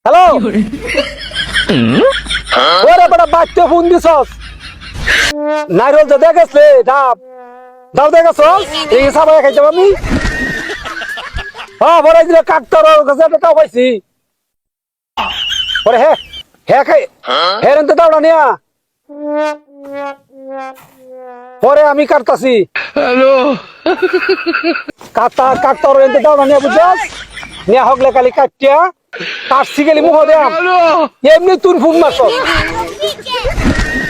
Hello ওরে বড় বাচ্চা ফোন দিছস নাইরল তো দেখেছে ডাব ডাব দেখেছস এই সবাই খাইতে আমি হ্যাঁ বড় দিলে কাকতার কাছে টাকা পাইছি ওরে হে হে খাই হেরেন তো দাও না নিয়া পরে আমি কাটতাছি হ্যালো কাকতার এনতে দাও না নিয়া বুঝছস নিয়া হগলে কালি কাটিয়া কাটছি গেলি মুখ দেয়া হ্যালো এমনি তুই ফুক মারছস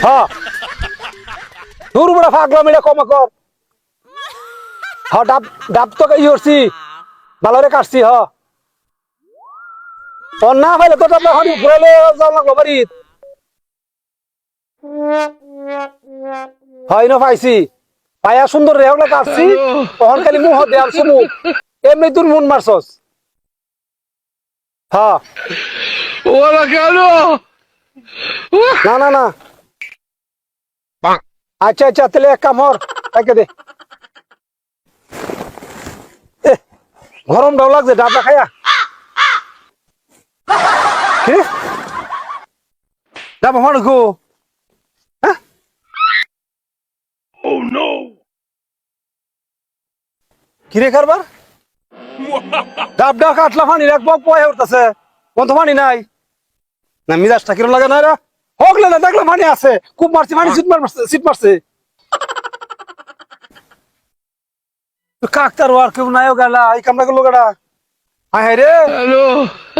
হ্যাঁ দূর বড় ফাগলা মিলে কমা কর হ্যাঁ ডাব ডাব তো কাই করছি ভালোরে কাটছি হ তোর না পাইলে তো ডাব হরি ঘুরালে যাও লাগলো বাড়িত হয় না পাইছি পায়া সুন্দর রে হগলে কাটছি তখন খালি মুখ দেয়াম সুমু এমনি তুই মন মারছস হ্যাঁ ওরা কেন না না না আচ্ছা আচ্ছা তাহলে এক কাম হর তাকে দে গরম ডাও লাগছে ডাবটা খাইয়া কি ডাব হন গো হ্যাঁ ও নো কিরে কারবার ডাবটা কাটলা পানি রাখবো পয় উঠতেছে কোন তো পানি নাই না মিজাজটা কিরম লাগে না রে হোকলে না দেখলে পানি আছে খুব মারছি পানি সিট মারছে কাকতার আর কেউ নাই গেলা এই কামটা গেল গাড়া হ্যাঁ রে হ্যালো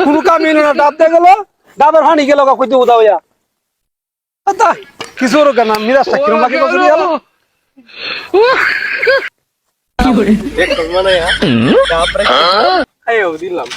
কোনো কাম এলো না ডাব দিয়ে গেল ডাবের পানি গেল কইতে উদা হইয়া তা কিছু ওর কেন মিজাজটা কিরম লাগে বলি গেল Dekor mana ya? Capres. Ayo dilam.